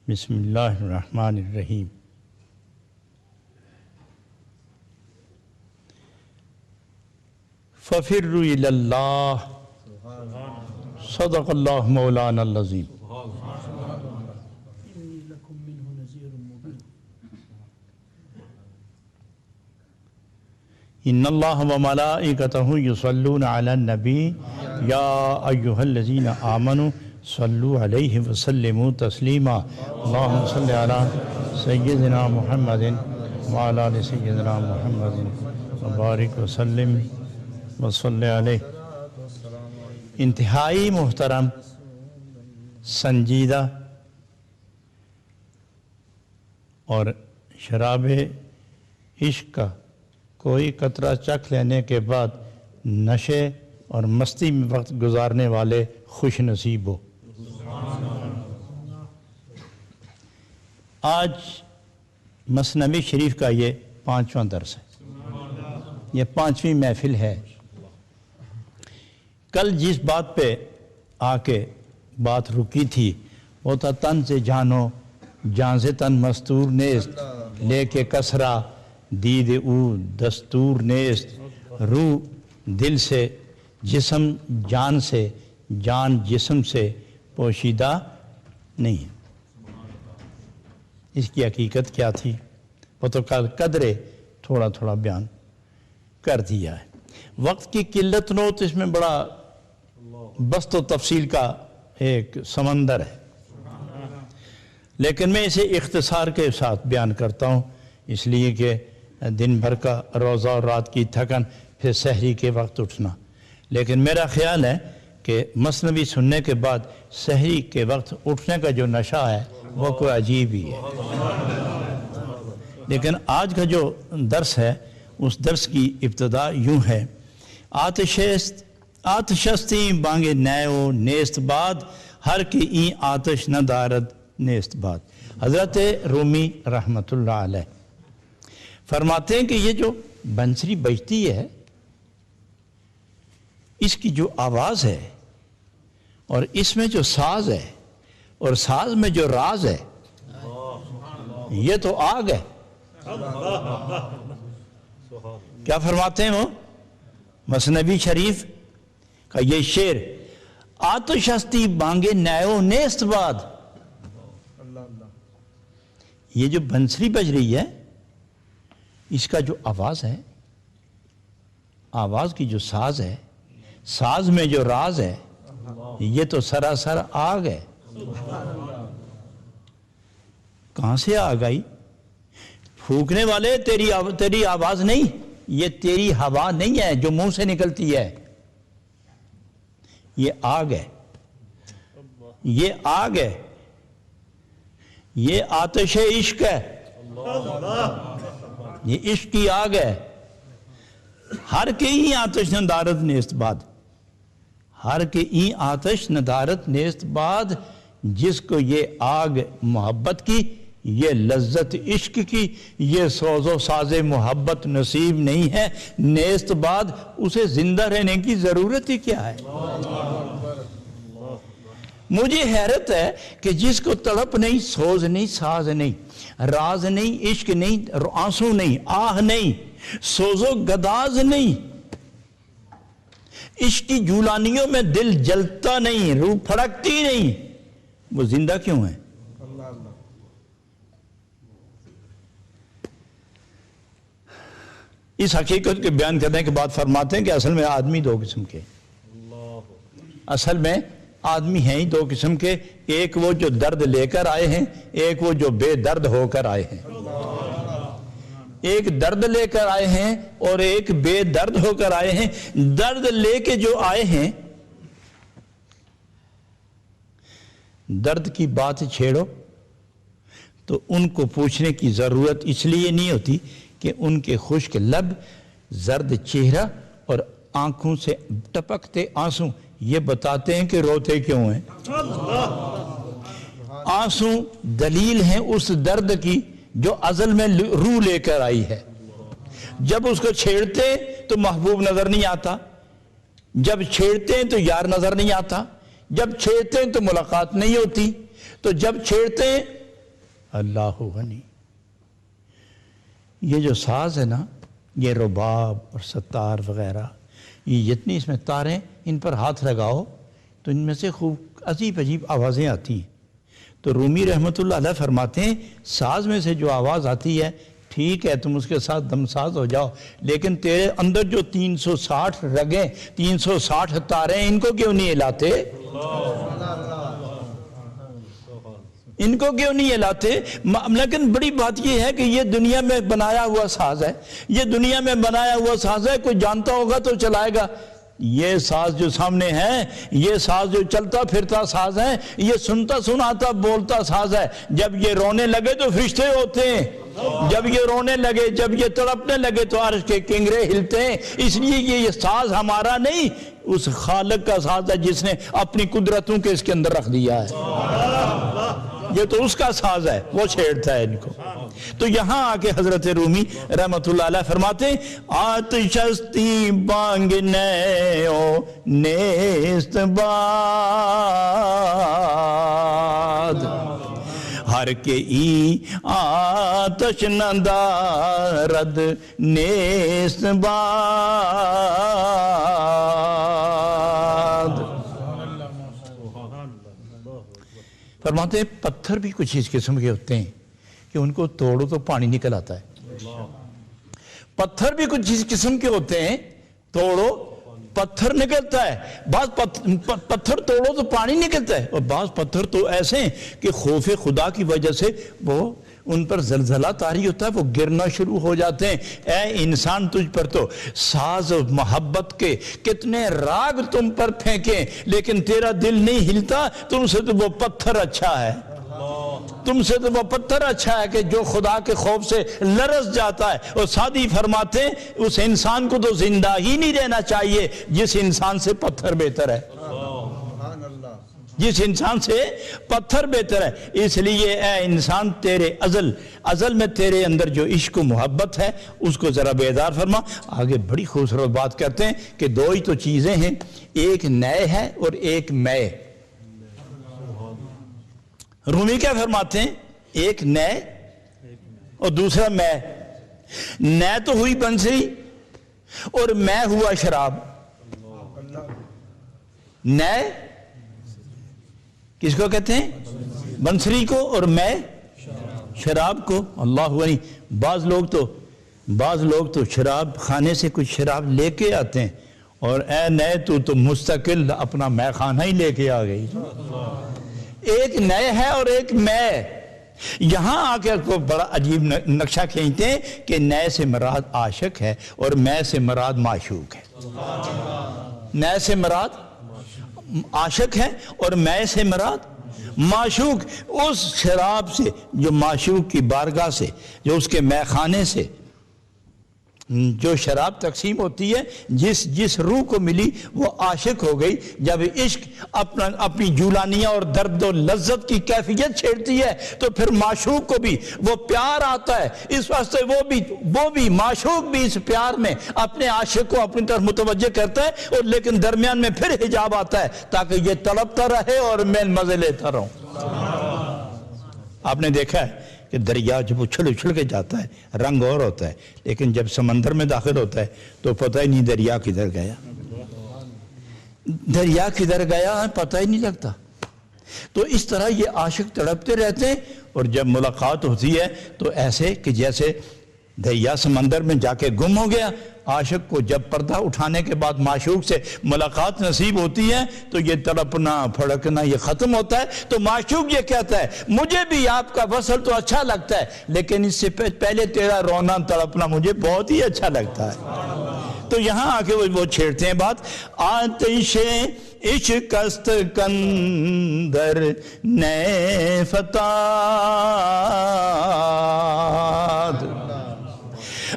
بسم اللہ الرحمن الرحیم۔ ففروا الی اللہ، صدق اللہ مولانا العظیم۔ ان اللہ و ملائکتہ یصلون علی النبی یا ایہا الذین آمنوا صلوا علیہ وسلموا تسلیما۔ اللہم صلی علی سیدنا محمد وعلی آل سیدنا محمد وبارک وسلم وصلی علیہ۔ انتہائی محترم، سنجیدہ اور شراب عشق کا کوئی قطرہ چکھ لینے کے بعد نشے اور مستی میں وقت گزارنے والے خوش نصیب ہو۔ آج مثنوی شریف کا یہ 5واں درس ہے، یہ 5ویں محفل ہے۔ کل جس بات پہ آ کے بات رکی تھی وہ تھا تن سے جانو جان سے تن مستور نیست، لے کے کسرا دید او دستور نیست۔ روح دل سے، جسم جان سے، جان جسم سے پوشیدہ نہیں۔ اس کی حقیقت کیا تھی وہ تو کل قدرے تھوڑا تھوڑا بیان کر دیا ہے۔ وقت کی قلت نو تو اس میں بڑا بسط و تفصیل کا ایک سمندر ہے، لیکن میں اسے اختصار کے ساتھ بیان کرتا ہوں، اس لیے کہ دن بھر کا روزہ اور رات کی تھکن، پھر سحری کے وقت اٹھنا۔ لیکن میرا خیال ہے کہ مثنوی سننے کے بعد سحری کے وقت اٹھنے کا جو نشہ ہے وہ کوئی عجیب ہی ہے۔ لیکن آج کا جو درس ہے اس درس کی ابتدا یوں ہے: آتشستی بانگے نیو نیست باد، ہر کی این آتش نہ دارد نیست باد۔ حضرت رومی رحمۃ اللہ علیہ فرماتے ہیں کہ یہ جو بنسری بجتی ہے، اس کی جو آواز ہے اور اس میں جو ساز ہے اور ساز میں جو راز ہے، یہ تو آگ ہے۔ کیا فرماتے ہیں وہ؟ مثنوی شریف کا یہ شعر: آتش ہستی بانگے نیو نیست باد۔ یہ جو بنسری بج رہی ہے، اس کا جو آواز ہے، آواز کی جو ساز ہے، ساز میں جو راز ہے، یہ تو سراسر آگ ہے۔ کہاں سے آگ آئی؟ پھونکنے والے تیری آواز نہیں، یہ تیری ہوا نہیں ہے جو منہ سے نکلتی ہے، یہ آگ ہے، یہ آگ ہے، یہ آتش عشق ہے، یہ عشق کی آگ ہے۔ ہر کے ہی آتش ندارت نیست باد، ہر کے ہی آتش ندارت نیست باد۔ جس کو یہ آگ محبت کی، یہ لذت عشق کی، یہ سوز و ساز محبت نصیب نہیں ہے نیست باد، اسے زندہ رہنے کی ضرورت ہی کیا ہے؟ مجھے حیرت ہے کہ جس کو تڑپ نہیں، سوز نہیں، ساز نہیں، راز نہیں، عشق نہیں، آنسو نہیں، آہ نہیں، سوز و گداز نہیں، عشق کی جولانیوں میں دل جلتا نہیں، روح پھڑکتی نہیں، وہ زندہ کیوں ہے؟ اس حقیقت کے بیان کرنے کے بعد فرماتے ہیں کہ اصل میں آدمی دو قسم کے، اصل میں آدمی ہیں ہی دو قسم کے، ایک وہ جو درد لے کر آئے ہیں، ایک وہ جو بے درد ہو کر آئے ہیں۔ ایک درد لے کر آئے ہیں اور ایک بے درد ہو کر آئے ہیں۔ درد لے کے جو آئے ہیں، درد کی بات چھیڑو تو ان کو پوچھنے کی ضرورت اس لیے نہیں ہوتی کہ ان کے خشک لب، زرد چہرہ اور آنکھوں سے ٹپکتے آنسو یہ بتاتے ہیں کہ روتے کیوں ہیں۔ آنسو دلیل ہیں اس درد کی جو ازل میں روح لے کر آئی ہے۔ جب اس کو چھیڑتے تو محبوب نظر نہیں آتا، جب چھیڑتے ہیں تو یار نظر نہیں آتا، جب چھیڑتے ہیں تو ملاقات نہیں ہوتی، تو جب چھیڑتے ہیں اللہ غنی. یہ جو ساز ہے نا، یہ رباب اور ستار وغیرہ، یہ جتنی اس میں تاریں، ان پر ہاتھ لگاؤ تو ان میں سے خوب عجیب عجیب آوازیں آتی ہیں. تو رومی رحمۃ اللہ علیہ فرماتے ہیں ساز میں سے جو آواز آتی ہے ٹھیک ہے تم اس کے ساتھ دم ساز ہو جاؤ، لیکن تیرے اندر جو 360 رگیں 360 تاریں ان کو کیوں نہیں ہلاتے؟ ان کو کیوں نہیں ہلاتے؟ لیکن بڑی بات یہ ہے کہ یہ دنیا میں بنایا ہوا ساز ہے، یہ دنیا میں بنایا ہوا ساز ہے، کوئی جانتا ہوگا تو چلائے گا. یہ ساز جو سامنے ہے، یہ ساز جو چلتا پھرتا ساز ہے، یہ سنتا سناتا بولتا ساز ہے. جب یہ رونے لگے تو فرشتے ہوتے ہیں، جب یہ رونے لگے، جب یہ تڑپنے لگے تو عرش کے کنگرے ہلتے ہیں. اس لیے یہ ساز ہمارا نہیں، اس خالق کا ساز ہے جس نے اپنی قدرتوں کے اس کے اندر رکھ دیا ہے. یہ تو اس کا ساز ہے، وہ چھیڑتا ہے ان کو. تو یہاں آ کے حضرت رومی رحمت اللہ علیہ فرماتے ہیں آتشستی بانگ نیو نیست باد ہر کے ای آتش ندارد نیست باد. فرماتے ہیں پتھر بھی کچھ اس قسم کے ہوتے ہیں کہ ان کو توڑو تو پانی نکل آتا ہے. پتھر بھی کچھ اس قسم کے ہوتے ہیں، توڑو پتھر نکلتا ہے. بعض پتھر توڑو تو پانی نکلتا ہے، اور بعض پتھر تو ایسے ہیں کہ خوف خدا کی وجہ سے وہ ان پر زلزلہ طاری ہوتا ہے، وہ گرنا شروع ہو جاتے ہیں. اے انسان تجھ پر تو ساز و محبت کے کتنے راگ تم پر پھینکیں لیکن تیرا دل نہیں ہلتا. تم سے تو وہ پتھر اچھا ہے، تم سے تو وہ پتھر اچھا ہے کہ جو خدا کے خوف سے لرز جاتا ہے. اور سعدی فرماتے ہیں اس انسان کو تو زندہ ہی نہیں رہنا چاہیے جس انسان سے پتھر بہتر ہے، جس انسان سے پتھر بہتر ہے. اس لیے اے انسان تیرے ازل میں تیرے اندر جو عشق و محبت ہے اس کو ذرا بیدار فرما. آگے بڑی خوبصورت بات کرتے ہیں کہ دو ہی تو چیزیں ہیں، ایک نئے ہے اور ایک میں. رومی کیا فرماتے ہیں؟ ایک نئے اور دوسرا میں. نئے تو ہوئی بنسری اور میں ہوا شراب. نئے کس کو کہتے ہیں؟ بنسری کو، اور میں شراب کو. اللہ غنی. بعض لوگ تو شراب خانے سے کچھ شراب لے کے آتے ہیں، اور اے نئے تو مستقل اپنا میں خانہ ہی لے کے آ گئی. ایک نئے ہے اور ایک میں. یہاں آ کے کو بڑا عجیب نقشہ کھینچتے ہیں کہ نئے سے مراد عاشق ہے اور میں سے مراد معشوق ہے. نئے سے مراد عاشق ہے اور میں سے مراد معشوق. اس شراب سے جو معشوق کی بارگاہ سے، جو اس کے میں خانے سے جو شراب تقسیم ہوتی ہے، جس روح کو ملی وہ عاشق ہو گئی. جب عشق اپنی جولانیہ اور درد و لذت کی کیفیت چھیڑتی ہے تو پھر معشوق کو بھی وہ پیار آتا ہے. اس واسطے وہ بھی معشوق بھی اس پیار میں اپنے عاشق کو اپنی طرف متوجہ کرتا ہے، اور لیکن درمیان میں پھر حجاب آتا ہے تاکہ یہ تڑپتا رہے اور میں مزے لیتا رہوں. آپ نے دیکھا ہے کہ دریا جب اچھل کے جاتا ہے رنگ اور ہوتا ہے، لیکن جب سمندر میں داخل ہوتا ہے تو پتہ ہی نہیں دریا کدھر گیا پتہ ہی نہیں لگتا. تو اس طرح یہ عاشق تڑپتے رہتے ہیں، اور جب ملاقات ہوتی ہے تو ایسے کہ جیسے دریا سمندر میں جا کے گم ہو گیا. عاشق کو جب پردہ اٹھانے کے بعد معشوق سے ملاقات نصیب ہوتی ہے تو یہ تڑپنا پھڑکنا یہ ختم ہوتا ہے. تو معشوق یہ کہتا ہے مجھے بھی آپ کا وصل تو اچھا لگتا ہے، لیکن اس سے پہلے تیرا رونا تڑپنا مجھے بہت ہی اچھا لگتا ہے. تو یہاں آ کے وہ چھیڑتے ہیں بات. آتش عشق است کندر نئے فتاد.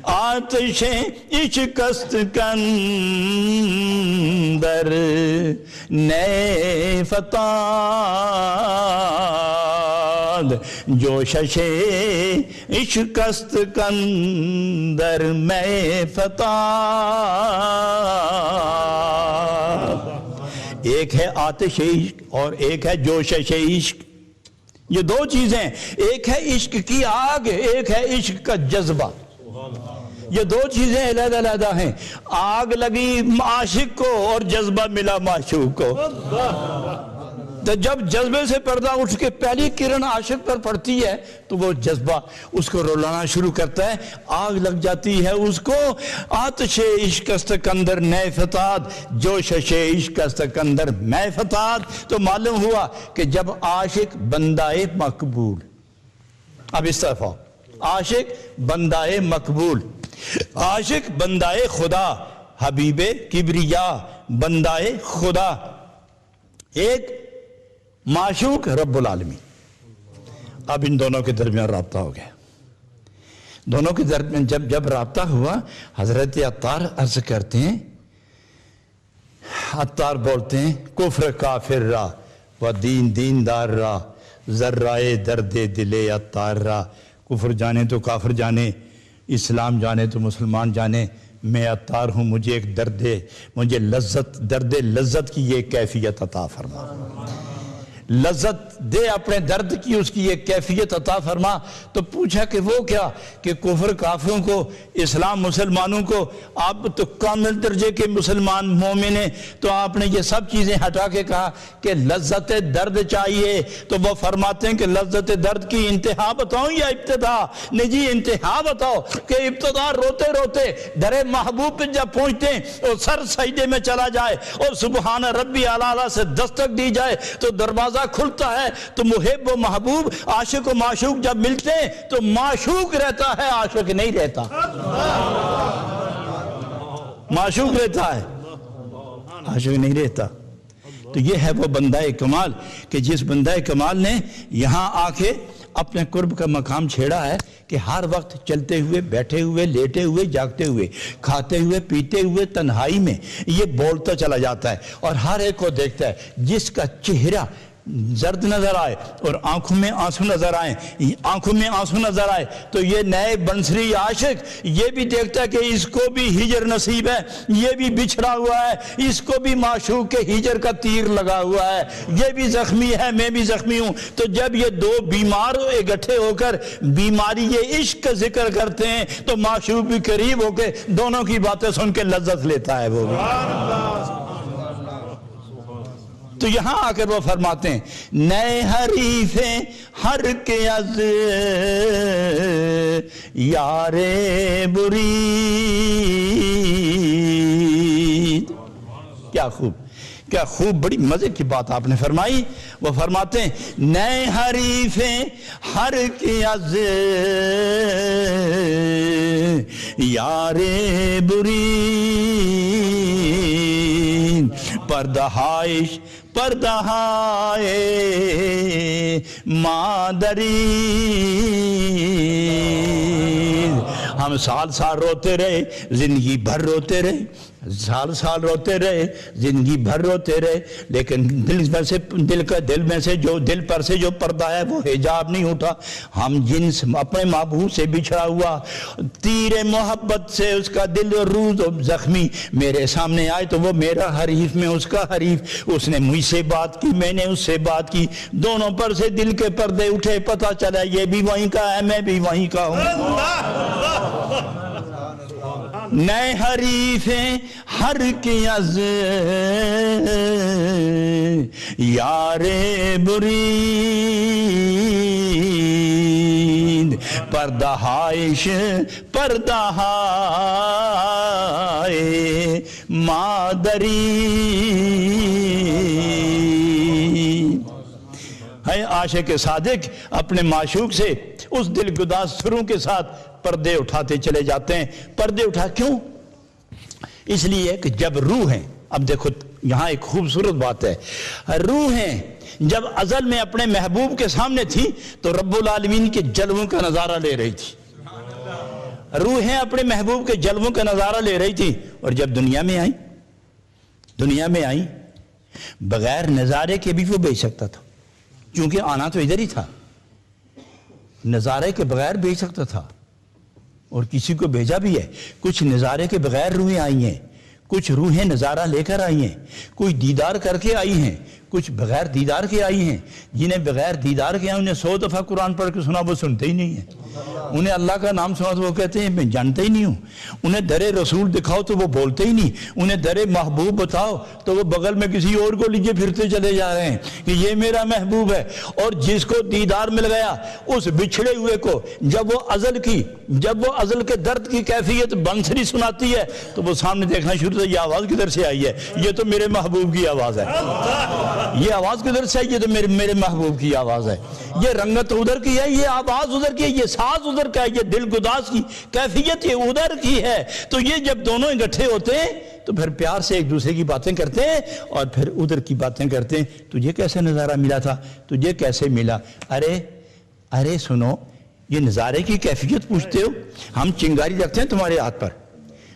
آتش عشق است کندر نئے فتاد. جوشش عشق است کندر میں فتاد. ایک ہے آتش عشق اور ایک ہے جوشش عشق. یہ دو چیزیں، ایک ہے عشق کی آگ، ایک ہے عشق کا جذبہ. یہ دو چیزیں علیحدہ علیحدہ ہیں. آگ لگی عاشق کو اور جذبہ ملا معشوق کو. تو جب جذبے سے پردہ اٹھ کے پہلی کرن عاشق پر پڑتی ہے تو وہ جذبہ اس کو رولانا شروع کرتا ہے، آگ لگ جاتی ہے اس کو. آتش عشق است کندر نئے فتاد، جوشش عشق است کندر میں فتاد. تو معلوم ہوا کہ جب عاشق بندہ مقبول، اب اس طرف آؤ، عاشق بندہ مقبول، عاشق بندہ خدا، حبیب کبریا بندہ خدا، ایک معشوق رب العالمین. اب ان دونوں کے درمیان رابطہ ہو گیا. دونوں کے درمیان جب رابطہ ہوا، حضرت عطار عرض کرتے ہیں، عطار بولتے ہیں کفر کافر را و دین دیندار را، ذرائے درد دل عطار را. کفر جانے تو کافر جانے، اسلام جانے تو مسلمان جانے، میں عطار ہوں، مجھے ایک درد ہے، مجھے درد لذت کی یہ کیفیت عطا فرما. لذت دے اپنے درد کی، اس کی ایک کیفیت عطا فرما. تو پوچھا کہ وہ کیا؟ کہ کفر کافروں کو، اسلام مسلمانوں کو، آپ تو کامل درجے کے مسلمان مومن ہیں، تو آپ نے یہ سب چیزیں ہٹا کے کہا کہ لذت درد چاہیے. تو وہ فرماتے ہیں کہ لذت درد کی انتہا بتاؤں یا ابتدا؟ نہیں جی، انتہا بتاؤ. کہ ابتدا روتے روتے در محبوب پہ جب پہنچتے ہیں اور سر سجدے میں چلا جائے اور سبحان ربی اعلیٰ سے دستک دی جائے تو دروازہ کھلتا ہے. تو محب و محبوب، عاشق و معشوق جب ملتے ہیں تو معشوق رہتا ہے، عاشق نہیں رہتا. معشوق رہتا ہے، عاشق نہیں رہتا. تو یہ ہے وہ بندہ کمال کہ جس بندہ کمال نے یہاں آ کے اپنے قرب کا مقام چھیڑا ہے کہ ہر وقت چلتے ہوئے، بیٹھے ہوئے، لیٹے ہوئے، جاگتے ہوئے، کھاتے ہوئے، پیتے ہوئے، تنہائی میں یہ بولتا چلا جاتا ہے اور ہر ایک کو دیکھتا ہے. جس کا چہرہ زرد نظر آئے اور آنکھوں میں آنسو نظر آئے، آنکھوں میں آنسو نظر آئے، تو یہ نئے بنسری عاشق یہ بھی دیکھتا ہے کہ اس کو بھی ہجر نصیب ہے، یہ بھی بچھڑا ہوا ہے، اس کو بھی معشوق کے ہجر کا تیر لگا ہوا ہے، یہ بھی زخمی ہے، میں بھی زخمی ہوں. تو جب یہ دو بیمار اکٹھے ہو کر بیماری یہ عشق کا ذکر کرتے ہیں تو معشوق بھی قریب ہو کے دونوں کی باتیں سن کے لذت لیتا ہے. وہ بھی تو یہاں آ کر وہ فرماتے ہیں نئے حریفیں ہر کے از یار بری. کیا خوب بڑی مزے کی بات آپ نے فرمائی. وہ فرماتے ہیں نئے حریفیں ہر کے از یار بری، پردہائش پردہائے مادری. ہم سال سال روتے رہے، زندگی بھر روتے رہے، سال سال روتے رہے، زندگی بھر روتے رہے، لیکن دل پر سے جو پردہ ہے وہ حجاب نہیں اٹھا. ہم جنس اپنے محبوب سے بچھڑا ہوا، تیر محبت سے اس کا دل روز زخمی میرے سامنے آئے تو وہ میرا حریف، میں اس کا حریف. اس نے مجھ سے بات کی، میں نے اس سے بات کی، دونوں پر سے دل کے پردے اٹھے، پتہ چلا یہ بھی وہیں کا ہے، میں بھی وہیں کا ہوں. نئے حریفیں ہر کی از یار بری، پردہائش پردہائے مادری. ہے عاشق صادق اپنے معشوق سے اس دل گداز سروں کے ساتھ پردے اٹھاتے چلے جاتے ہیں. پردے اٹھا کیوں؟ اس لیے کہ جب روحیں، اب دیکھو یہاں ایک خوبصورت بات ہے، روحیں جب ازل میں اپنے محبوب کے سامنے تھی تو رب العالمین کے جلووں کا نظارہ لے رہی تھی. روحیں اپنے محبوب کے جلووں کا نظارہ لے رہی تھی، اور جب دنیا میں آئیں بغیر نظارے کے بھی وہ بھیج سکتا تھا، کیونکہ آنا تو ادھر ہی تھا، نظارے کے بغیر بھیج سکتا تھا اور کسی کو بھیجا بھی ہے. کچھ نظارے کے بغیر روحیں آئی ہیں، کچھ روحیں نظارہ لے کر آئی ہیں، کچھ دیدار کر کے آئی ہیں، کچھ بغیر دیدار کے آئی ہیں۔ جنہیں بغیر دیدار کے آئیں انہیں 100 دفعہ قرآن پڑھ کے سنا وہ سنتے ہی نہیں ہیں۔ انہیں اللہ کا نام سنا تو وہ کہتے ہیں میں جانتا ہی نہیں ہوں۔ انہیں در رسول دکھاؤ تو وہ بولتے ہی نہیں۔ انہیں در محبوب بتاؤ تو وہ بغل میں کسی اور کو لیجے پھرتے چلے جا رہے ہیں کہ یہ میرا محبوب ہے۔ اور جس کو دیدار مل گیا اس بچھڑے ہوئے کو جب وہ ازل کے درد کی کیفیت بنسری سناتی ہے تو وہ سامنے دیکھنا شروع سے یہ آواز کدھر سے آئی ہے؟ یہ تو میرے محبوب کی آواز ہے۔ یہ آواز کدھر سے آئی؟ یہ تو میرے محبوب کی آواز ہے۔ یہ رنگت ادھر کی ہے، یہ آواز ادھر کی ہے، یہ ساز ادھر کا ہے، یہ دل گداز کی کیفیت یہ ادھر کی ہے۔ تو یہ جب دونوں اکٹھے ہوتے ہیں تو پھر پیار سے ایک دوسرے کی باتیں کرتے ہیں اور پھر ادھر کی باتیں کرتے ہیں۔ تجھے کیسے نظارہ ملا تھا؟ تجھے کیسے ملا؟ ارے سنو، یہ نظارے کی کیفیت پوچھتے ہو؟ ہم چنگاری رکھتے ہیں تمہارے ہاتھ پر،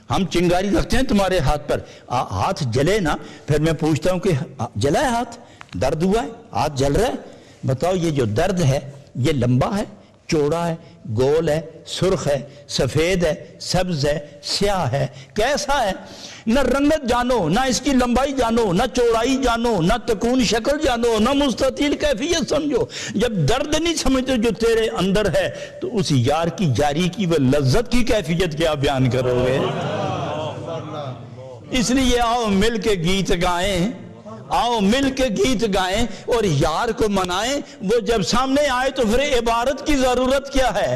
ہم چنگاری رکھتے ہیں تمہارے ہاتھ پر، ہاتھ جلے نا، پھر میں پوچھتا ہوں کہ جلا ہے ہاتھ؟ درد ہوا ہے؟ ہاتھ جل رہا ہے؟ بتاؤ یہ جو درد ہے یہ لمبا ہے، چوڑا ہے، گول ہے، سرخ ہے، سفید ہے، سبز ہے، سیاہ ہے، کیسا ہے؟ نہ رنگت جانو، نہ اس کی لمبائی جانو، نہ چوڑائی جانو، نہ تکون شکل جانو، نہ مستطیل کیفیت سمجھو۔ جب درد نہیں سمجھتے جو تیرے اندر ہے تو اس یار کی جاری کی وہ لذت کی کیفیت کیا بیان کرو گے؟ اس لیے آؤ مل کے گیت گائیں، آؤ مل کے گیت گائیں اور یار کو منائیں۔ وہ جب سامنے آئے تو پھر عبارت کی ضرورت کیا ہے؟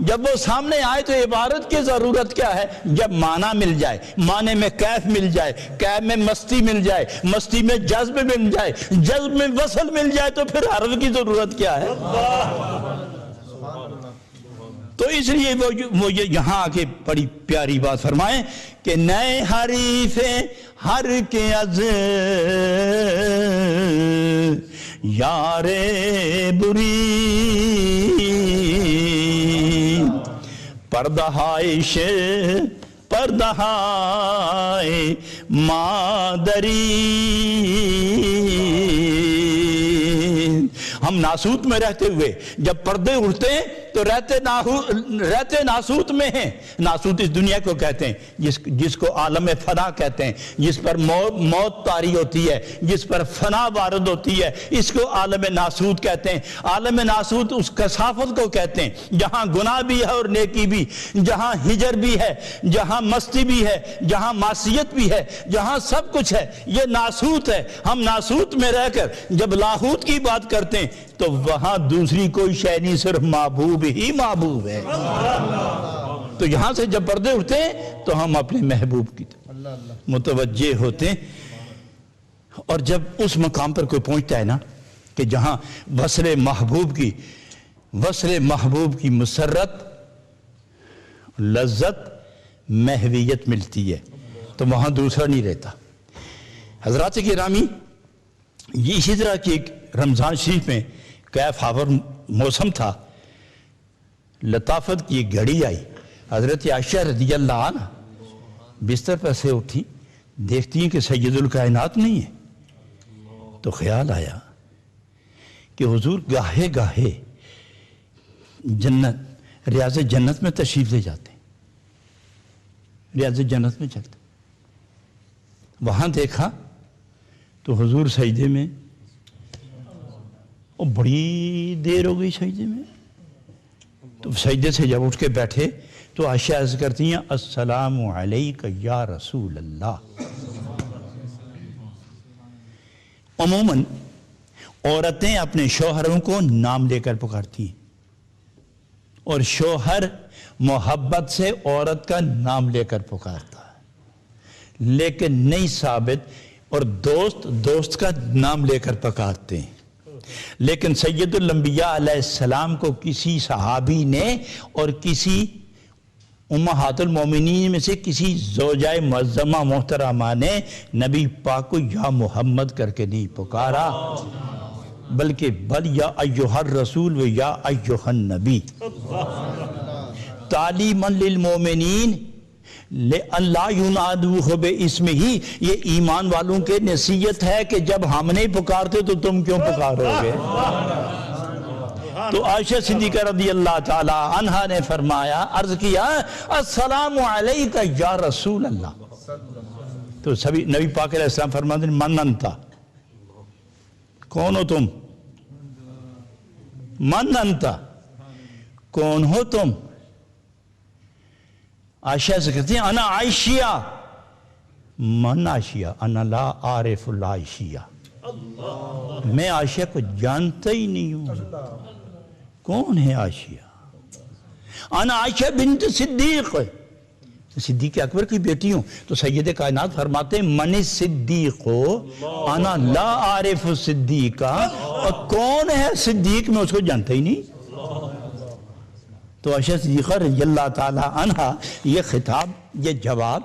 جب وہ سامنے آئے تو عبارت کی ضرورت کیا ہے؟ جب معنی مل جائے، معنی میں کیف مل جائے، کیف میں مستی مل جائے، مستی میں جذب مل جائے، جذب میں وصل مل جائے تو پھر حرف کی ضرورت کیا ہے؟ تو اس لیے وہ یہاں آ کے بڑی پیاری بات فرمائیں کہ نئے حریف ہر کے از یار بری پردہائش پردہائے مادری۔ ہم ناسوت میں رہتے ہوئے جب پردے اڑتے ہیں تو رہتے ناسوت میں ہیں۔ ناسوت اس دنیا کو کہتے ہیں جس کو عالم فنا کہتے ہیں، جس پر موت طاری ہوتی ہے، جس پر فنا وارد ہوتی ہے، اس کو عالم ناسوت کہتے ہیں۔ عالم ناسوت اس کثافت کو کہتے ہیں جہاں گناہ بھی ہے اور نیکی بھی، جہاں ہجر بھی ہے، جہاں مستی بھی ہے، جہاں معصیت بھی ہے، جہاں سب کچھ ہے، یہ ناسوت ہے۔ ہم ناسوت میں رہ کر جب لاہوت کی بات کرتے ہیں تو وہاں دوسری کوئی شے نہیں، صرف محبوب ہی محبوب ہے۔ تو یہاں سے جب پردے اٹھتے ہیں تو ہم اپنے محبوب کی متوجہ ہوتے ہیں۔ اور جب اس مقام پر کوئی پہنچتا ہے نا کہ جہاں وصل محبوب کی مسرت، لذت، محویت ملتی ہے تو وہاں دوسرا نہیں رہتا۔ حضرات گرامی، یہ اسی طرح کی ایک رمضان شریف میں کیف آور موسم تھا، لطافت کی ایک گھڑی آئی۔ حضرت عائشہ رضی اللہ عنہ بستر پر سے اٹھی، دیکھتی ہیں کہ سید الکائنات نہیں ہے، تو خیال آیا کہ حضور گاہے گاہے ریاض جنت میں تشریف لے جاتے ہیں، ریاض جنت میں چلتے۔ وہاں دیکھا تو حضور سجدے میں، اور بڑی دیر ہو گئی سجدے میں، تو سجدے سے جب اٹھ کے بیٹھے تو عائشہ عرض کرتی ہیں السلام علیک یا رسول اللہ۔ عموماً عورتیں اپنے شوہروں کو نام لے کر پکارتی ہیں اور شوہر محبت سے عورت کا نام لے کر پکارتا ہے، لیکن نہیں ثابت، اور دوست کا نام لے کر پکارتے ہیں۔ لیکن سید الانبیاء علیہ السلام کو کسی صحابی نے اور کسی امہات المومنین میں سے کسی زوجہ معظمہ محترمہ نے نبی پاک کو یا محمد کر کے نہیں پکارا، بلکہ بل یا ایھا الرسول و یا ایھا النبی، تعلیما للمومنین لئن لا ینادوہ باسمہ۔ یہ ایمان والوں کے نصیحت ہے کہ جب ہم نہیں پکارتے تو تم کیوں پکارو گے؟ تو عائشہ صدیقہ رضی اللہ تعالی عنہا نے فرمایا، عرض کیا السلام علیک یا رسول اللہ۔ تو سبھی نبی پاک علیہ السلام فرماتے ہیں من انتا، کون ہو تم؟ من انتا، کون ہو تم؟ عائشہ سے کہتے ہیں انا عائشیہ، من عائشیہ، انا لا عارف العائشیہ، میں عائشہ کو جانتا ہی نہیں ہوں۔ کون ہے عائشہ؟ انا عائشہ بنت صدیق، صدیق اکبر کی بیٹی ہوں۔ تو سید کائنات فرماتے ہیں من صدیق انا لا عارف صدیقہ، اور کون ہے صدیق میں اس کو جانتا ہی نہیں۔ تو عائشہ صدیقہ رضی اللہ تعالی عنہ یہ خطاب، یہ جواب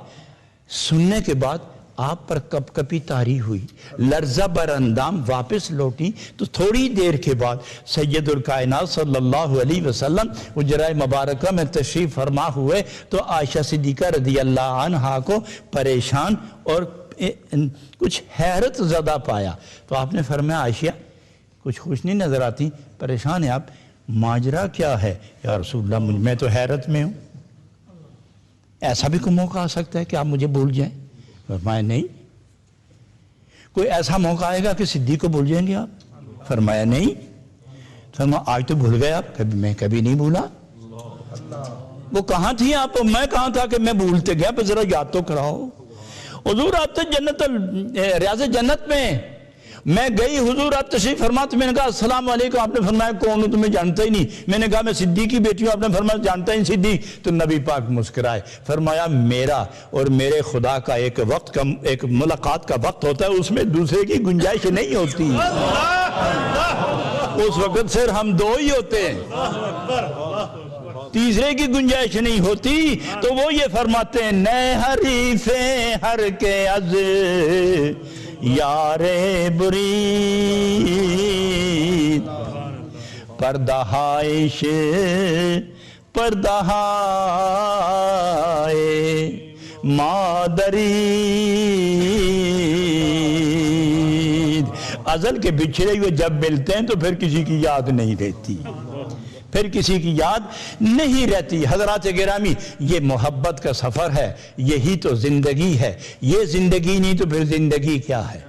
سننے کے بعد آپ پر کپ کپی طاری ہوئی، لرزہ بر اندام واپس لوٹی۔ تو تھوڑی دیر کے بعد سید الکائنات صلی اللہ علیہ وسلم حجرہ مبارکہ میں تشریف فرما ہوئے، تو عائشہ صدیقہ رضی اللہ عنہ کو پریشان اور کچھ حیرت زدہ پایا۔ تو آپ نے فرمایا عائشہ کچھ خوش نہیں نظر آتی، پریشان ہیں آپ، ماجرا کیا ہے؟ یا رسول اللہ میں تو حیرت میں ہوں، ایسا بھی کوئی موقع آ سکتا ہے کہ آپ مجھے بھول جائیں؟ فرمایا نہیں۔ کوئی ایسا موقع آئے گا کہ صدیق کو بھول جائیں گے آپ؟ فرمایا نہیں۔ فرمایا آج تو بھول گئے آپ؟ میں کبھی نہیں بھولا۔ وہ کہاں تھی آپ؟ میں کہاں تھا کہ میں بھولتے گیا؟ پہ ذرا یاد تو کراؤ۔ حضور آپ تھے ریاض جنت میں، میں گئی، حضور آپ تشریف فرماتے، میں نے کہا السلام علیکم، آپ نے فرمایا کون ہوں؟ تمہیں جانتا ہی نہیں۔ میں نے کہا میں صدیق کی بیٹی ہوں، آپ نے فرمایا جانتا ہی صدیق؟ تو نبی پاک مسکرائے، فرمایا میرا اور میرے خدا کا ایک وقت کا، ایک ملاقات کا وقت ہوتا ہے، اس میں دوسرے کی گنجائش نہیں ہوتی، اس وقت صرف ہم دو ہی ہوتے ہیں، تیسرے کی گنجائش نہیں ہوتی۔ تو وہ یہ فرماتے ہیں نئے حریفیں ہر کے از یار برید، پردہائش پردہائے مادری، ازل کے بچھڑے ہوئے جب ملتے ہیں تو پھر کسی کی یاد نہیں رہتی، پھر کسی کی یاد نہیں رہتی۔ حضرات گرامی، یہ محبت کا سفر ہے، یہی تو زندگی ہے۔ یہ زندگی نہیں تو پھر زندگی کیا ہے؟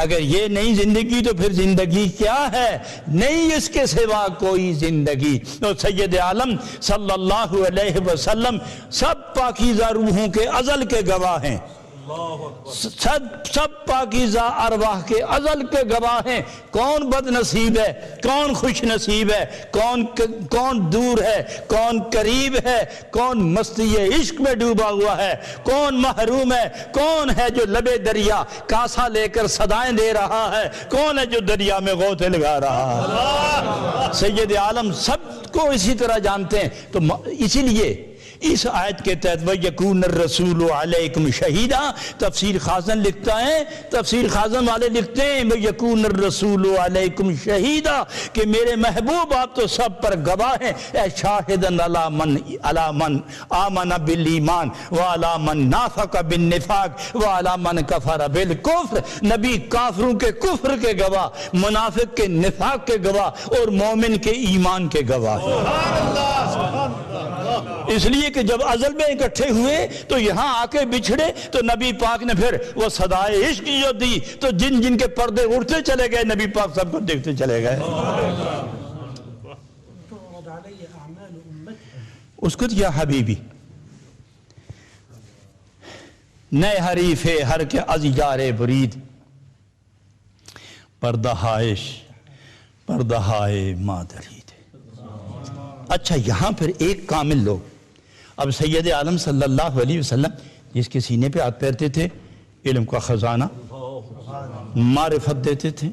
اگر یہ نہیں زندگی تو پھر زندگی کیا ہے؟ نہیں اس کے سوا کوئی زندگی۔ تو سید عالم صلی اللہ علیہ وسلم سب پاکیزہ روحوں کے ازل کے گواہ ہیں، سب پاکیزہ ارواح کے ازل کے گواہ ہیں۔ کون بد نصیب ہے، کون خوش نصیب ہے، کون دور ہے، کون قریب ہے، کون مستی عشق میں ڈوبا ہوا ہے، کون محروم ہے، کون ہے جو لبے دریا کاسا لے کر صدائیں دے رہا ہے، کون ہے جو دریا میں غوطے لگا رہا ہے۔ سید عالم سب کو اسی طرح جانتے ہیں۔ تو اسی لیے اس آیت کے تحت وَيَكُونَ الرَّسُولُ عَلَيْكُمْ شَهِيدًا، تفسیر خازن لکھتا ہے، تفسیر خازن والے لکھتے ہیں وَيَكُونَ الرَّسُولُ عَلَيْكُمْ شَهِيدًا، کہ میرے محبوب آپ تو سب پر گواہ ہیں، اے شاہدن علی من آمن بالایمان وعلی من نافق بالنفاق وعلی من کفر بالکفر، نبی کافروں کے کفر کے گواہ، منافق کے نفاق کے گواہ، اور مومن کے ایمان کے گواہ ہیں۔ اس لیے کہ جب ازل میں اکٹھے ہوئے تو یہاں آ کے بچھڑے، تو نبی پاک نے پھر وہ صدائے عشق جو دی، تو جن جن کے پردے اڑتے چلے گئے نبی پاک سب کو دیکھتے چلے گئے۔ اس کو یا حبیبی نئے حریف ہر کے از یار برید، پردہائش پردہائے مادری۔ اچھا یہاں پھر ایک کامل لوگ، اب سید عالم صلی اللہ علیہ وسلم جس کے سینے پہ ہاتھ پھیرتے تھے، علم کا خزانہ معرفت دیتے تھے،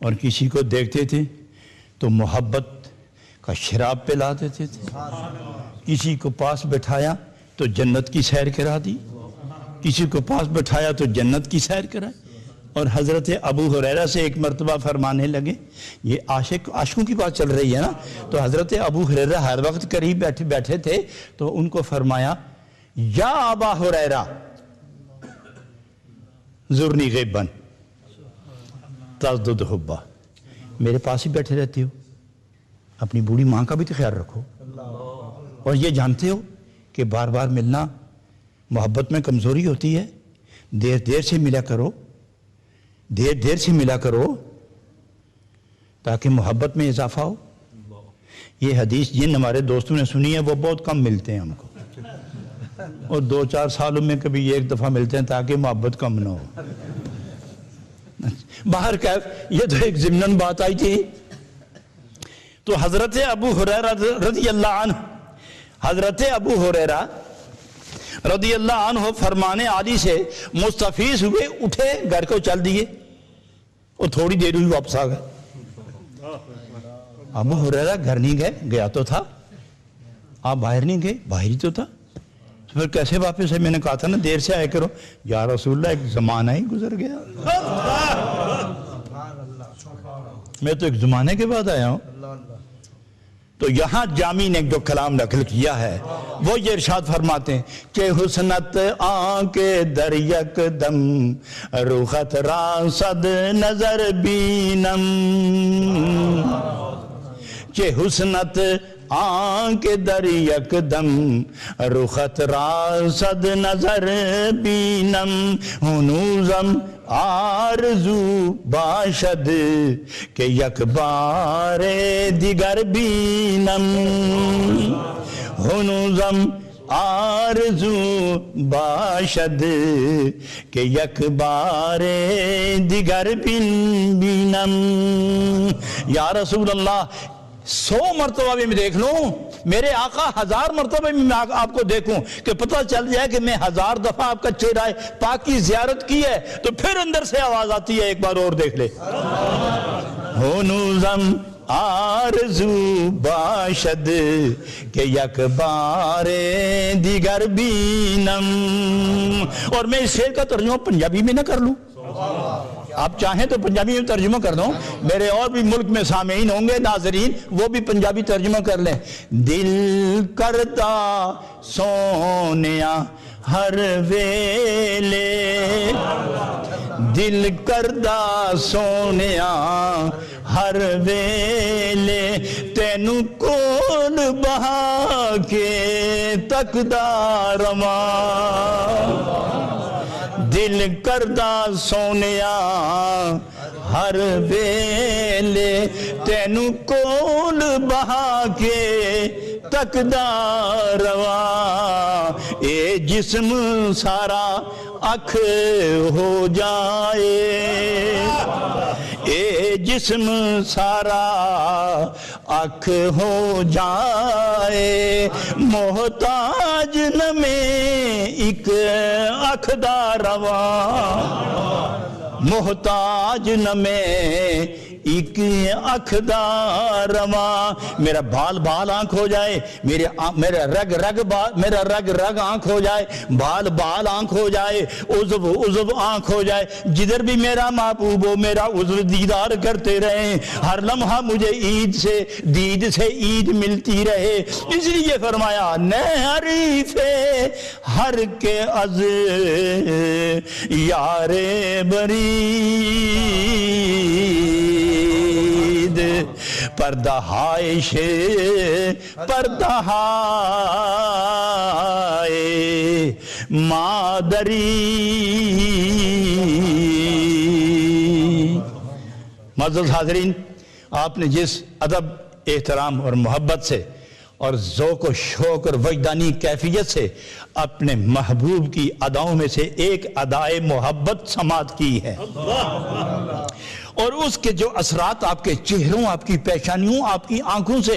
اور کسی کو دیکھتے تھے تو محبت کا شراب پلا دیتے تھے، کسی کو پاس بٹھایا تو جنت کی سیر کرا دی، کسی کو پاس بٹھایا تو جنت کی سیر کرائی۔ اور حضرت ابو ہریرہ سے ایک مرتبہ فرمانے لگے، یہ عاشقوں کی بات چل رہی ہے نا، تو حضرت ابو ہریرہ ہر وقت قریب بیٹھے تھے، تو ان کو فرمایا یا ابا ہریرہ زرنی غیباً تزدد حبا، میرے پاس ہی بیٹھے رہتے ہو، اپنی بوڑھی ماں کا بھی تو خیال رکھو، اور یہ جانتے ہو کہ بار بار ملنا محبت میں کمزوری ہوتی ہے، دیر دیر سے ملا کرو، دیر دیر سے ملا کرو تاکہ محبت میں اضافہ ہو۔ یہ حدیث جن ہمارے دوستوں نے سنی ہے وہ بہت کم ملتے ہیں ہم کو، اور 2-4 سالوں میں کبھی ایک دفعہ ملتے ہیں تاکہ محبت کم نہ ہو۔ باہر کیف یہ تو ایک ضمناً بات آئی تھی۔ تو حضرت ابو ہریرہ رضی اللہ عنہ، حضرت ابو ہریرہ رضی اللہ عنہ فرمان عالی سے مستفیض ہوئے، اٹھے گھر کو چل دیے، اور تھوڑی دیر ہوئی واپس آ گئے۔ ابو ہریرہ گھر نہیں گئے، گیا تو تھا۔ آپ باہر نہیں گئے، باہر ہی تو تھا۔ پھر کیسے واپس ہے؟ میں نے کہا تھا نا دیر سے آئے کرو۔ یا رسول اللہ ایک زمانہ ہی گزر گیا، میں تو ایک زمانے کے بعد آیا ہوں۔ تو یہاں جامی نے جو کلام نقل کیا ہے وہ یہ ارشاد فرماتے ہیں کہ حسنت آنکھ در یک دم رخت راصد نظر بینم، کہ حسنت آنکھ در یک دم رخت راصد نظر بینم، ہنوزم آرزو باشد کہ یک بار دیگر بینم، ہنوزم آرزو باشد کہ یک بار دیگر بینم۔ یا رسول اللہ 100 مرتبہ بھی میں دیکھ لوں، میرے آقا 1000 مرتبہ بھی میں آپ کو دیکھوں، کہ پتہ چل جائے کہ میں 1000 دفعہ آپ کا چہرہ پاک کی زیارت کی ہے، تو پھر اندر سے آواز آتی ہے ایک بار اور دیکھ لے۔ ہنوزم آرزو باشد کہ یک بار دیگر بینم۔ اور میں اس شعر کا ترجمہ پنجابی میں نہ کر لوں؟ آپ چاہیں تو پنجابی میں ترجمہ کر دوں، میرے اور بھی ملک میں سامعین ہوں گے ناظرین، وہ بھی پنجابی ترجمہ کر لیں۔ دل کردہ سونیا ہر ویلے، دل کردہ سونیا ہر ویلے، تینو کول بہا کے تکدا رواں، دل کردہ سونیا ہر ویلے، تینو کول بہا کے تکدا رواں، اے جسم سارا اکھ ہو جائے، اے جسم سارا اکھ ہو جائے، محتاج نہ میں ایک اکھ دا رواں، محتاج نہ میں ایک اکھ دا رواں، میرا بال بال آنکھ ہو جائے، میرا رگ رگ آنکھ ہو جائے، بال بال آنکھ ہو جائے، عضو آنکھ ہو جائے، جدھر بھی میرا محبوب ہو میرا عضو دیدار کرتے رہیں، ہر لمحہ مجھے دید سے عید ملتی رہے۔ اس لیے فرمایا نہ حریف ہر کے از یار برید، پردہ ہائش پردہ ہائے مادری۔ معزز حاضرین، آپ نے جس ادب، احترام اور محبت سے اور ذوق و شوق اور وجدانی کیفیت سے اپنے محبوب کی اداؤں میں سے ایک ادائے محبت سماعت کی ہے، اور اس کے جو اثرات آپ کے چہروں، آپ کی پیشانیوں، آپ کی آنکھوں سے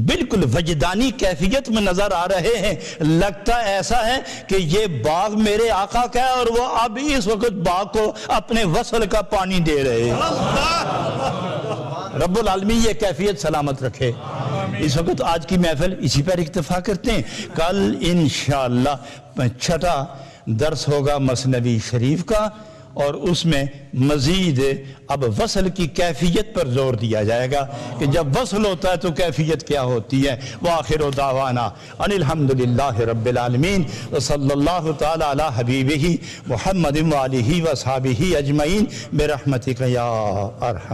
بالکل وجدانی کیفیت میں نظر آ رہے ہیں، لگتا ایسا ہے کہ یہ باغ میرے آقا کا ہے اور وہ اب اس وقت باغ کو اپنے وصل کا پانی دے رہے ہیں۔ رب العالمین یہ کیفیت سلامت رکھے۔ اس وقت آج کی محفل اسی پر اکتفا کرتے ہیں، کل انشاءاللہ 6واں درس ہوگا مثنوی شریف کا، اور اس میں مزید اب وصل کی کیفیت پر زور دیا جائے گا کہ جب وصل ہوتا ہے تو کیفیت کیا ہوتی ہے۔ وآخر دعوانا ان الحمدللہ رب العالمین، وصلی اللہ تعالی علی حبیبہ محمد وآلہ وصحبہ اجمعین برحمتک یا ارحم۔